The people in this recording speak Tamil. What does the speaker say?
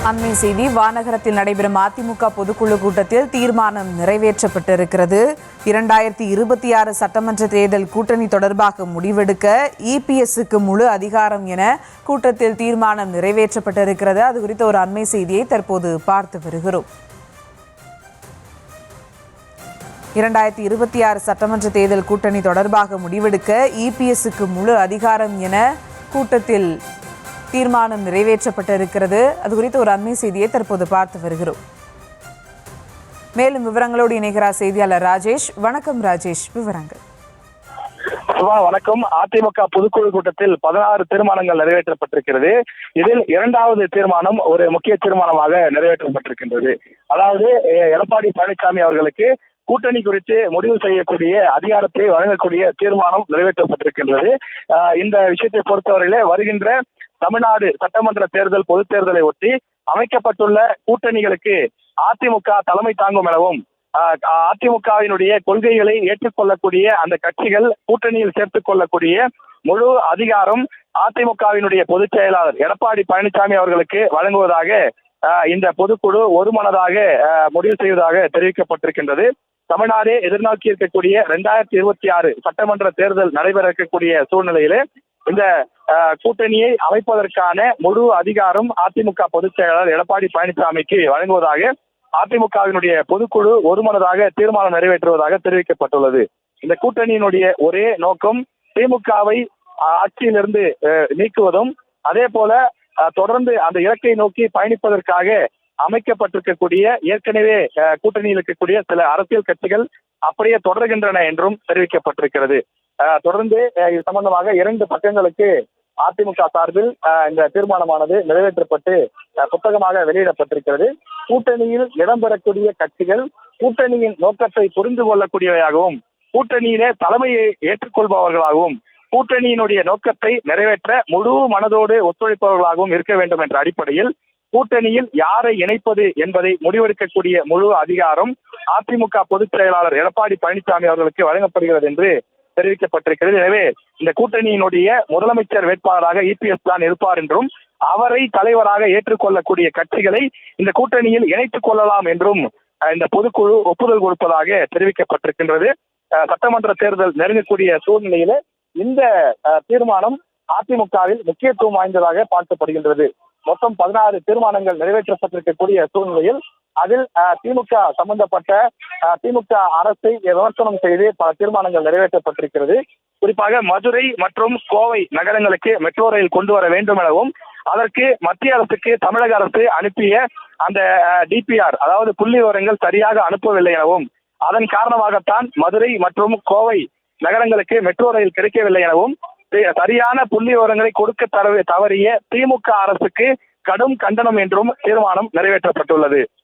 அண்மை செய்தி. வானகரத்தில் நடைபெறும் அதிமுக பொதுக்குழு கூட்டத்தில் தீர்மானம் நிறைவேற்றப்பட்டிருக்கிறது. 2026 சட்டமன்ற தேர்தல் கூட்டணி தொடர்பாக முடிவெடுக்க இபிஎஸ்க்கு முழு அதிகாரம் என கூட்டத்தில் தீர்மானம் நிறைவேற்றப்பட்டிருக்கிறது. அது குறித்த ஒரு அண்மை செய்தியை தற்போது பார்த்து வருகிறோம். 2026 சட்டமன்ற தேர்தல் கூட்டணி தொடர்பாக முடிவெடுக்க இபிஎஸ்க்கு முழு அதிகாரம் என கூட்டத்தில் தீர்மானம் நிறைவேற்றப்பட்டிருக்கிறது. அது குறித்து ஒரு அண்மை செய்தியை தற்போது பார்த்து வருகிறோம். மேலும் விவரங்களோடு இணைகிறார் செய்தியாளர் ராஜேஷ். வணக்கம் ராஜேஷ், விவரங்கள். வணக்கம். அதிமுக பொதுக்குழு கூட்டத்தில் 16 தீர்மானங்கள் நிறைவேற்றப்பட்டிருக்கிறது. இதில் இரண்டாவது தீர்மானம் ஒரு முக்கிய தீர்மானமாக நிறைவேற்றப்பட்டிருக்கின்றது. அதாவது எடப்பாடி பழனிசாமி அவர்களுக்கு கூட்டணி குறித்து முடிவு செய்யக்கூடிய அதிகாரத்தை வழங்கக்கூடிய தீர்மானம் நிறைவேற்றப்பட்டிருக்கின்றது. இந்த விஷயத்தை பொறுத்தவரையிலே வருகின்ற தமிழ்நாடு சட்டமன்ற தேர்தல் பொதுத் தேர்தலை ஒட்டி அமைக்கப்பட்டுள்ள கூட்டணிகளுக்கு அதிமுக தலைமை தாங்கும் எனவும் அதிமுகவினுடைய கொள்கைகளை ஏற்றுக்கொள்ளக்கூடிய அந்த கட்சிகள் கூட்டணியில் சேர்த்துக் கொள்ளக்கூடிய முழு அதிகாரம் அதிமுகவினுடைய பொதுச் செயலாளர் எடப்பாடி பழனிசாமி அவர்களுக்கு வழங்குவதாக இந்த பொதுக்குழு ஒருமனதாக முடிவு செய்வதாக தெரிவிக்கப்பட்டிருக்கின்றது. தமிழ்நாடு எதிர்நோக்கி இருக்கக்கூடிய 2026 சட்டமன்ற தேர்தல் நடைபெற இருக்கக்கூடிய சூழ்நிலையிலே இந்த கூட்டணியை அமைப்பதற்கான முழு அதிகாரம் அதிமுக பொதுச் செயலாளர் எடப்பாடி பழனிசாமிக்கு வழங்குவதாக அதிமுகவினுடைய பொதுக்குழு ஒருமனதாக தீர்மானம் நிறைவேற்றுவதாக தெரிவிக்கப்பட்டுள்ளது. இந்த கூட்டணியினுடைய ஒரே நோக்கம் திமுகவை ஆட்சியிலிருந்து நீக்குவதும், அதே போல தொடர்ந்து அந்த இலக்கை நோக்கி பயணிப்பதற்காக அமைக்கப்பட்டிருக்கக்கூடிய ஏற்கனவே கூட்டணியில் இருக்கக்கூடிய சில அரசியல் கட்சிகள் அப்படியே தொடர்கின்றன என்றும் தெரிவிக்கப்பட்டிருக்கிறது. தொடர்ந்து இது சம்பந்தமாக 2 பக்கங்களுக்கு அதிமுக சார்பில் இந்த தீர்மானமானது நிறைவேற்றப்பட்டு புத்தகமாக வெளியிடப்பட்டிருக்கிறது. கூட்டணியில் இடம்பெறக்கூடிய கட்சிகள் கூட்டணியின் நோக்கத்தை புரிந்து கொள்ளக்கூடியவையாகவும், கூட்டணியிலே தலைமையை ஏற்றுக்கொள்பவர்களாகவும், கூட்டணியினுடைய நோக்கத்தை நிறைவேற்ற முழு மனதோடு ஒத்துழைப்பவர்களாகவும் இருக்க வேண்டும் என்ற அடிப்படையில் கூட்டணியில் யாரை இணைப்பது என்பதை முடிவெடுக்கக்கூடிய முழு அதிகாரம் அதிமுக பொதுச் செயலாளர் எடப்பாடி பழனிசாமி அவர்களுக்கு வழங்கப்படுகிறது என்று தெரிவிக்கப்பட்டிருக்கிறது. எனவே இந்த கூட்டணியினுடைய முதலமைச்சர் வேட்பாளராக இபிஎஸ் தான் இருப்பார் என்றும், அவரை தலைவராக ஏற்றுக்கொள்ளக்கூடிய கட்சிகளை இந்த கூட்டணியில் இணைத்துக் கொள்ளலாம் என்றும் இந்த பொதுக்குழு ஒப்புதல் கொடுப்பதாக தெரிவிக்கப்பட்டிருக்கின்றது. சட்டமன்ற தேர்தல் நெருங்கக்கூடிய சூழ்நிலையில இந்த தீர்மானம் அதிமுகவில் முக்கியத்துவம் வாய்ந்ததாக பார்க்கப்படுகின்றது. மொத்தம் 16 தீர்மானங்கள் நிறைவேற்றப்பட்டிருக்கக்கூடிய சூழ்நிலையில் அதில் திமுக சம்பந்தப்பட்ட திமுக அரசை விமர்சனம் செய்து பல தீர்மானங்கள் நிறைவேற்றப்பட்டிருக்கிறது. குறிப்பாக மதுரை மற்றும் கோவை நகரங்களுக்கு மெட்ரோ ரயில் கொண்டு வர வேண்டும் எனவும், அதற்கு மத்திய அரசுக்கு தமிழக அரசு அனுப்பிய அந்த டிபிஆர், அதாவது புள்ளி விவரங்கள் சரியாக அனுப்பவில்லை எனவும், அதன் காரணமாகத்தான் மதுரை மற்றும் கோவை நகரங்களுக்கு மெட்ரோ ரயில் கிடைக்கவில்லை எனவும், சரியான புள்ளி விவரங்களை கொடுக்க தவறிய திமுக அரசுக்கு கடும் கண்டனம் என்றும் தீர்மானம் நிறைவேற்றப்பட்டுள்ளது.